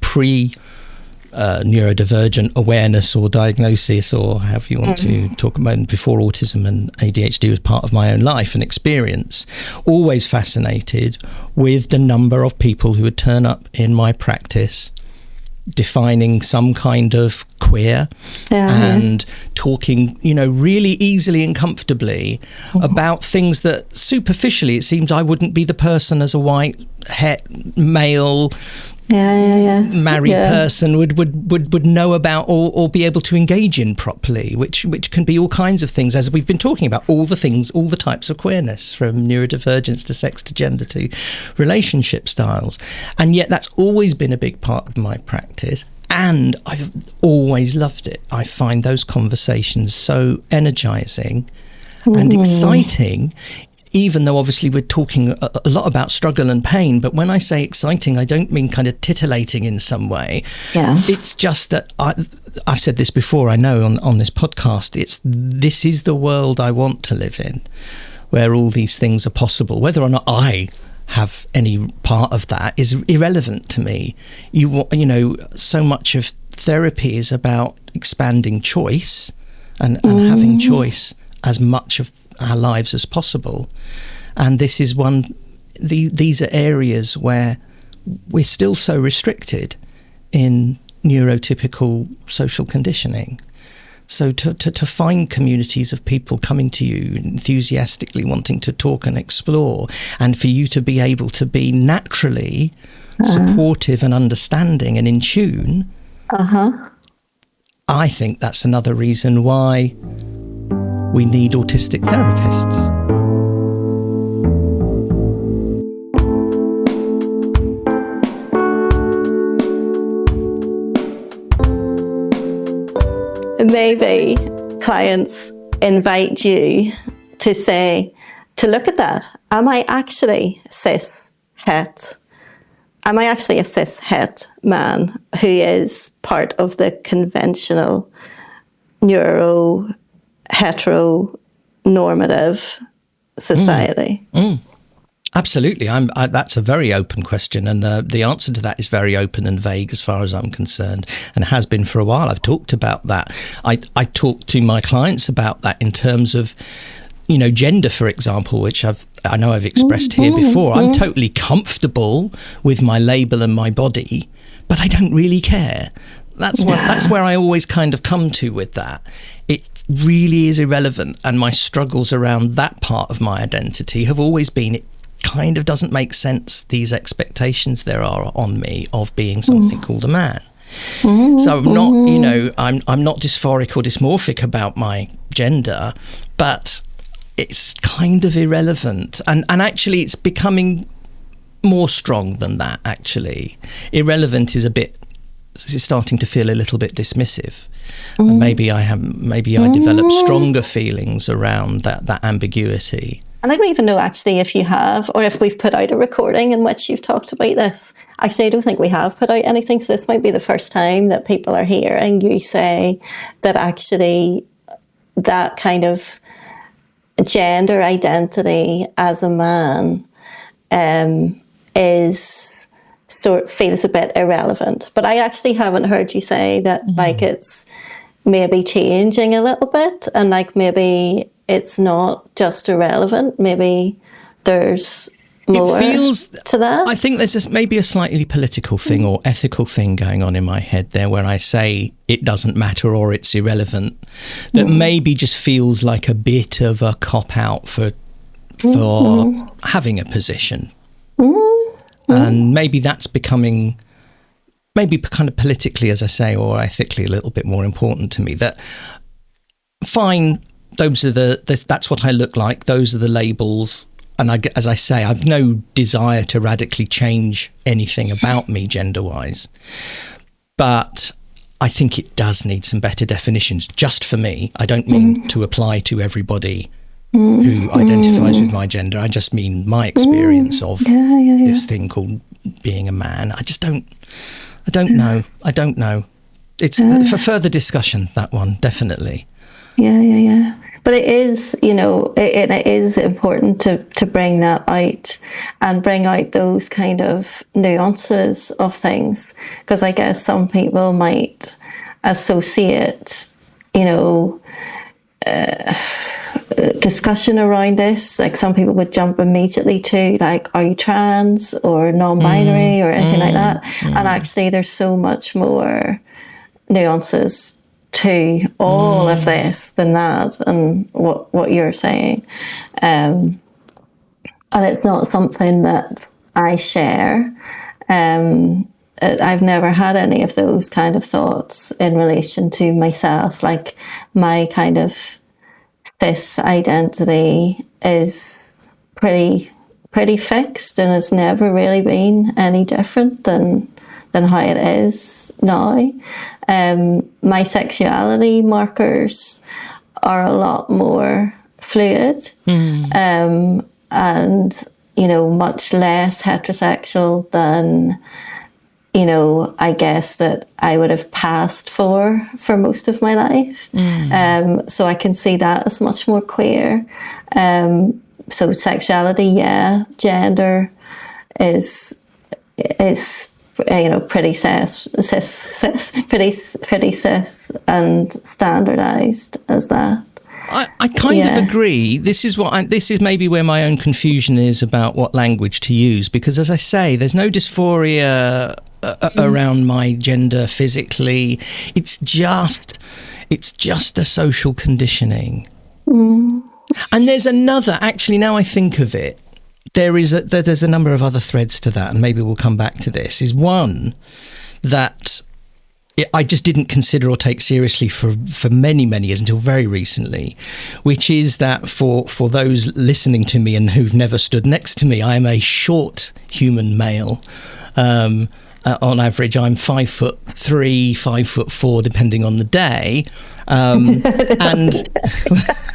Speaker 3: neurodivergent awareness or diagnosis, or however you want to talk about it, before autism and ADHD was part of my own life and experience, always fascinated with the number of people who would turn up in my practice defining some kind of queer and talking, really easily and comfortably about things that superficially it seems I wouldn't be the person as a white male married person would know about or be able to engage in properly, which can be all kinds of things, as we've been talking about, all the types of queerness, from neurodivergence to sex to gender to relationship styles. And yet that's always been a big part of my practice, and I've always loved it. I find those conversations so energizing and exciting, even though obviously we're talking a lot about struggle and pain. But when I say exciting, I don't mean kind of titillating in some way.
Speaker 2: Yeah.
Speaker 3: It's just that I've said this before, I know, on this podcast, this is the world I want to live in, where all these things are possible. Whether or not I have any part of that is irrelevant to me. So much of therapy is about expanding choice and having choice as much of our lives as possible. And this is these are areas where we're still so restricted in neurotypical social conditioning. So to find communities of people coming to you enthusiastically wanting to talk and explore, and for you to be able to be naturally supportive and understanding and in tune, I think that's another reason why we need autistic therapists.
Speaker 2: Maybe clients invite you to look at that. Am I actually cis-het? Am I actually a cis-het man who is part of the conventional heteronormative society?
Speaker 3: Absolutely. That's a very open question, and the answer to that is very open and vague as far as I'm concerned, and has been for a while. I've talked about that. I talk to my clients about that in terms of, gender, for example, which I know I've expressed here before. I'm totally comfortable with my label and my body, but I don't really care. That's where I always kind of come to with that. It really is irrelevant, and my struggles around that part of my identity have always been, it kind of doesn't make sense, these expectations there are on me of being something called a man. So I'm not, I'm not dysphoric or dysmorphic about my gender, but it's kind of irrelevant. And actually it's becoming more strong than that, actually. Irrelevant is it's starting to feel a little bit dismissive. And maybe I develop stronger feelings around that ambiguity.
Speaker 2: And I don't even know actually if you have, or if we've put out a recording in which you've talked about this. Actually, I don't think we have put out anything, so this might be the first time that people are hearing you say that actually that kind of gender identity as a man feels a bit irrelevant. But I actually haven't heard you say that it's maybe changing a little bit, and maybe it's not just irrelevant. Maybe there's more to that.
Speaker 3: I think there's maybe a slightly political thing or ethical thing going on in my head there, where I say it doesn't matter or it's irrelevant. That maybe just feels like a bit of a cop-out for having a position. And maybe that's becoming maybe kind of politically, as I say, or ethically a little bit more important to me. That fine, those are that's what I look like. Those are the labels. And as I say, I've no desire to radically change anything about me gender-wise. But I think it does need some better definitions, just for me. I don't mean to apply to everybody who identifies with my gender. I just mean my experience of this thing called being a man. I don't know. it's for further discussion, that one, definitely.
Speaker 2: Yeah. But it is, it is important to bring that out and bring out those kind of nuances of things. Because I guess some people might associate, discussion around this. Like some people would jump immediately to like, are you trans or non-binary or anything like that? And actually there's so much more nuances to all of this than that, and what you're saying, and it's not something that I share. I've never had any of those kind of thoughts in relation to myself. Like my kind of cis identity is pretty fixed, and it's never really been any different than how it is now. My sexuality markers are a lot more fluid, and much less heterosexual than I guess that I would have passed for most of my life. So I can see that as much more queer. So sexuality, gender is pretty cis, pretty cis and standardized as that.
Speaker 3: I kind of agree. This is maybe where my own confusion is about what language to use, because as I say, there's no dysphoria around my gender physically. It's just a social conditioning. And there's another, actually, now I think of it, there's a number of other threads to that, and maybe we'll come back to this, is one that I just didn't consider or take seriously for many, many years until very recently, which is that for those listening to me and who've never stood next to me, I am a short human male. On average, I'm 5'3", 5'4", depending on the day, and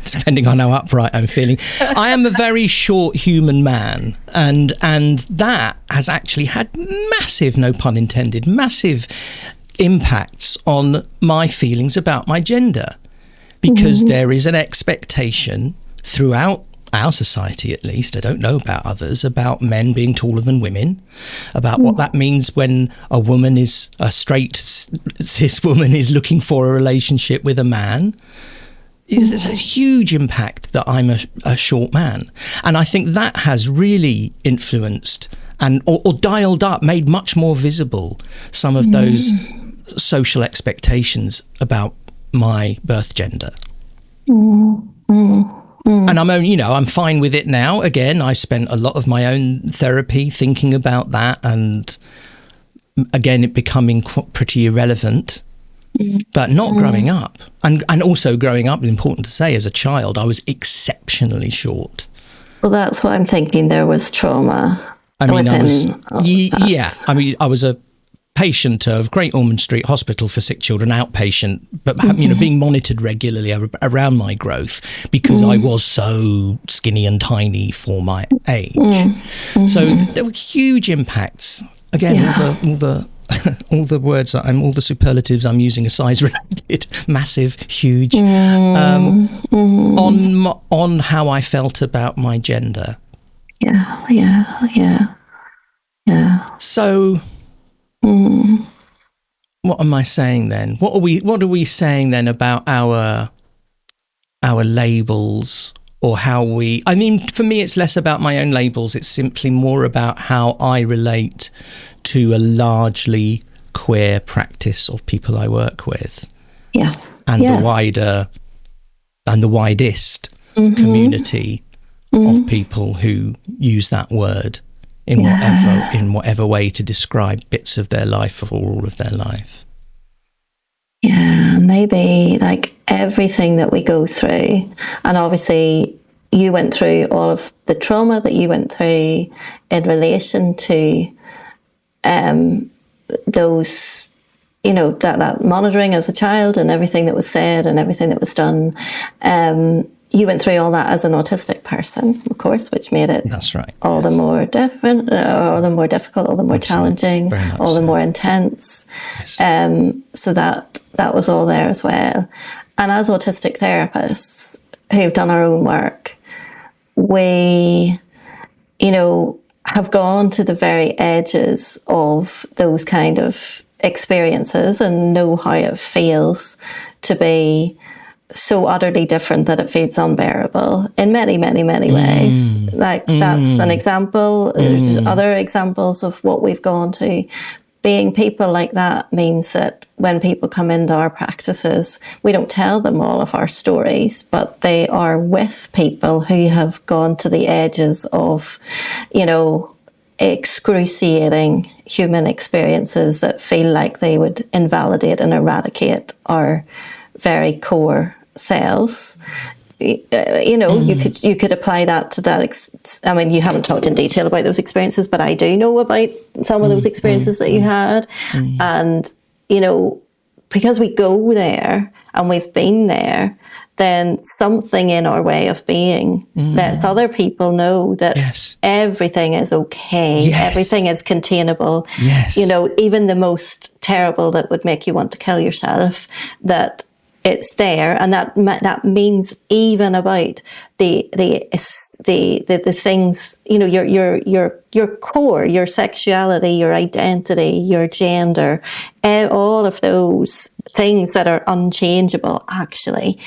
Speaker 3: depending on how upright I'm feeling. I am a very short human man, and that has actually had massive, no pun intended, massive impacts on my feelings about my gender, because there is an expectation throughout our society, at least, I don't know about others, about men being taller than women, about what that means when a straight cis woman is looking for a relationship with a man. There's a huge impact that I'm a short man. And I think that has really influenced or dialed up, made much more visible some of those social expectations about my birth gender. And I'm fine with it now. Again, I spent a lot of my own therapy thinking about that, and again, it becoming pretty irrelevant, but not growing up. And also growing up, important to say, as a child, I was exceptionally short.
Speaker 2: Well, that's what I'm thinking. There was trauma.
Speaker 3: I was a patient of Great Ormond Street Hospital for Sick Children, outpatient, but being monitored regularly around my growth because I was so skinny and tiny for my age. So there were huge impacts. Again, all the words all the superlatives I'm using are size related, massive, huge, on how I felt about my gender. Yeah. So, what am I saying then? What are we saying then about our labels, or how we? I mean, for me, it's less about my own labels. It's simply more about how I relate to a largely queer practice of people I work with, and the widest community of people who use that word in whatever way to describe bits of their life or all of their life.
Speaker 2: Yeah, maybe like everything that we go through, and obviously you went through all of the trauma that you went through in relation to those, that monitoring as a child and everything that was said and everything that was done. You went through all that as an autistic person, of course, which made it all the more different, all the more difficult, all the more challenging, all the more intense. Yes. So that that was all there as well. And as autistic therapists who've done our own work, we, have gone to the very edges of those kind of experiences and know how it feels to be so utterly different that it feels unbearable in many, many, many ways. That's an example. There's other examples of what we've gone to. Being people like that means that when people come into our practices, we don't tell them all of our stories, but they are with people who have gone to the edges of, excruciating human experiences that feel like they would invalidate and eradicate our very core selves. You could apply that to that. I mean, you haven't talked in detail about those experiences, but I do know about some of those experiences that you had. And, because we go there and we've been there, then something in our way of being lets other people know that everything is okay. Everything is containable. Even the most terrible that would make you want to kill yourself, that it's there, and that means even about the things, your core, your sexuality, your identity, your gender, all of those things that are unchangeable. Actually,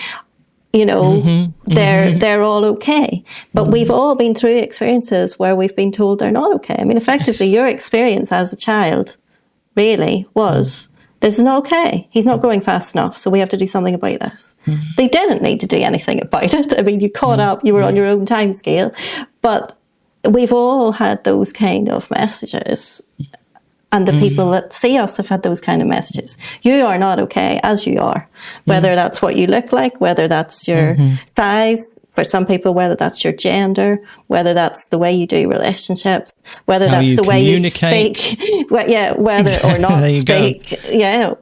Speaker 2: they're all okay. But we've all been through experiences where we've been told they're not okay. I mean, effectively, your experience as a child really was. This is not okay. He's not growing fast enough, so we have to do something about this. They didn't need to do anything about it. I mean, you caught up, you were on your own time scale, but we've all had those kind of messages. And the people that see us have had those kind of messages. You are not okay as you are, whether that's what you look like, whether that's your size, for some people, whether that's your gender, whether that's the way you do relationships, whether that's the way you speak, whether or not speak,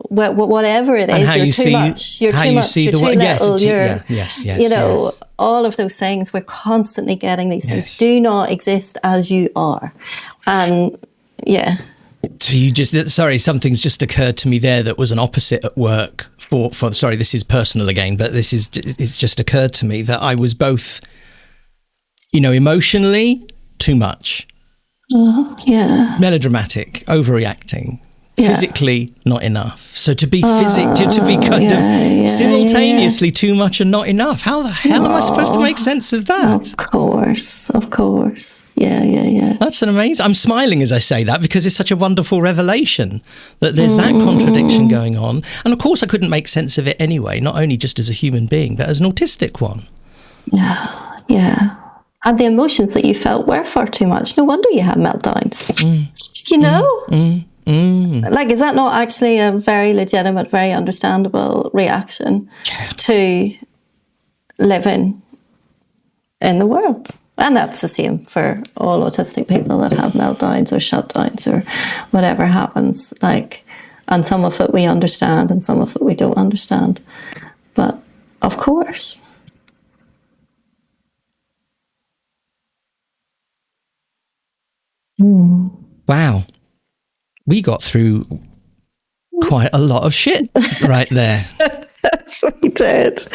Speaker 2: whatever it is, you're too much, you're too much, you're too little, all of those things. We're constantly getting these things. Do not exist as you are. And
Speaker 3: So you something's just occurred to me there that was an opposite at work for sorry, this is personal again, but it's just occurred to me that I was both, emotionally too much. Melodramatic, overreacting. Physically not enough. So to be simultaneously too much and not enough. How the hell am I supposed to make sense of that?
Speaker 2: Of course. Yeah.
Speaker 3: That's an amazing. I'm smiling as I say that because it's such a wonderful revelation that there's that contradiction going on. And of course I couldn't make sense of it anyway, not only just as a human being, but as an autistic one.
Speaker 2: Yeah. And the emotions that you felt were far too much. No wonder you had meltdowns. Like, is that not actually a very legitimate, very understandable reaction to living in the world? And that's the same for all autistic people that have meltdowns or shutdowns or whatever happens. Like, and some of it we understand and some of it we don't understand. But of course.
Speaker 3: Wow. We got through quite a lot of shit right there.
Speaker 2: We did.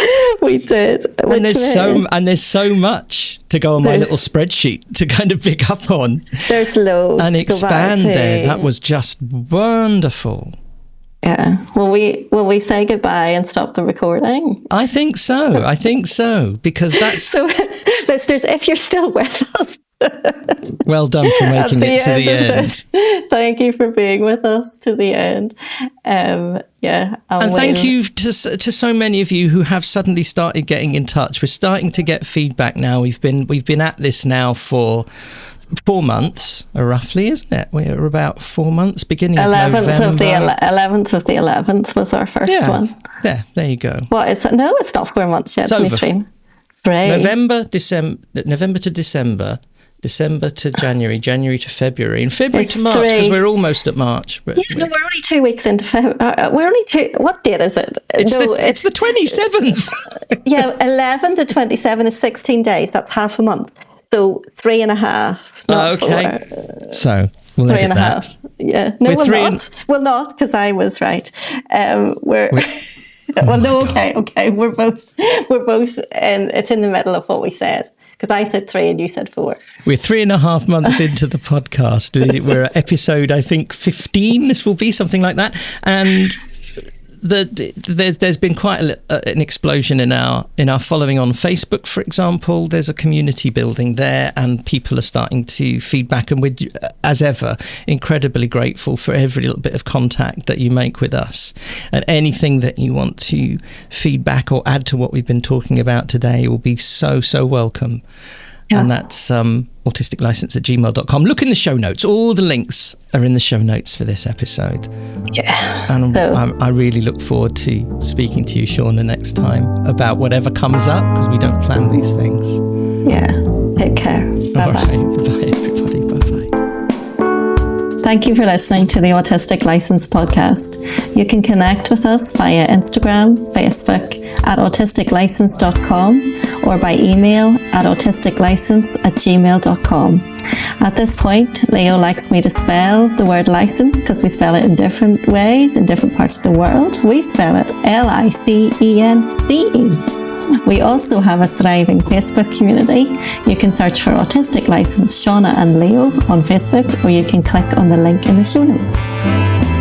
Speaker 2: And
Speaker 3: there's so much to go on my little spreadsheet to kind of pick up on.
Speaker 2: There's loads
Speaker 3: and expand there. That was just wonderful.
Speaker 2: Yeah. Will we say goodbye and stop the recording?
Speaker 3: I think so. Because that's
Speaker 2: so, listeners, if you're still with us.
Speaker 3: Well done for making it to the end.
Speaker 2: Thank you for being with us to the end. And
Speaker 3: thank you to so many of you who have suddenly started getting in touch. We're starting to get feedback now. We've been at this now for 4 months, roughly, isn't it? We're about 4 months, beginning of November.
Speaker 2: 11th of the 11th was our first one.
Speaker 3: Yeah, there you go.
Speaker 2: What is it? No, it's not 4 months yet.
Speaker 3: It's over.
Speaker 2: November
Speaker 3: to December. December to January, January to February, and February to March, because we're almost at March.
Speaker 2: We're only 2 weeks into February. We're only what date is it?
Speaker 3: It's the 27th.
Speaker 2: 11 to 27 is 16 days. That's half a month. So 3.5.
Speaker 3: Okay. 4. So We'll
Speaker 2: three
Speaker 3: edit
Speaker 2: and a
Speaker 3: that.
Speaker 2: half. Yeah. No,
Speaker 3: We're
Speaker 2: we'll
Speaker 3: three
Speaker 2: not. We'll not, because I was right. We're well, no, okay. We're both, and it's in the middle of what we said. Because I said 3 and you said 4.
Speaker 3: We're 3.5 months into the podcast. We're at episode, I think, 15. This will be something like that. And there's been quite an explosion in our following on Facebook, for example. There's a community building there, and people are starting to feedback. And we're, as ever, incredibly grateful for every little bit of contact that you make with us. And anything that you want to feedback or add to what we've been talking about today will be so welcome. Yeah. And that's autisticlicense@gmail.com. Look in the show notes. All the links are in the show notes for this episode.
Speaker 2: Yeah.
Speaker 3: And I really look forward to speaking to you, Siana, next time about whatever comes up, because we don't plan these things.
Speaker 2: Yeah. Take care. Bye-bye.
Speaker 3: All right. Bye, everybody. Bye-bye.
Speaker 2: Thank you for listening to the Autistic License podcast. You can connect with us via Instagram, Facebook, at autisticlicense.com, or by email at autisticlicense@gmail.com. At this point, Leo likes me to spell the word license, because we spell it in different ways in different parts of the world. We spell it LICENCE. We also have a thriving Facebook community. You can search for Autistic License Siana and Leo on Facebook, or you can click on the link in the show notes.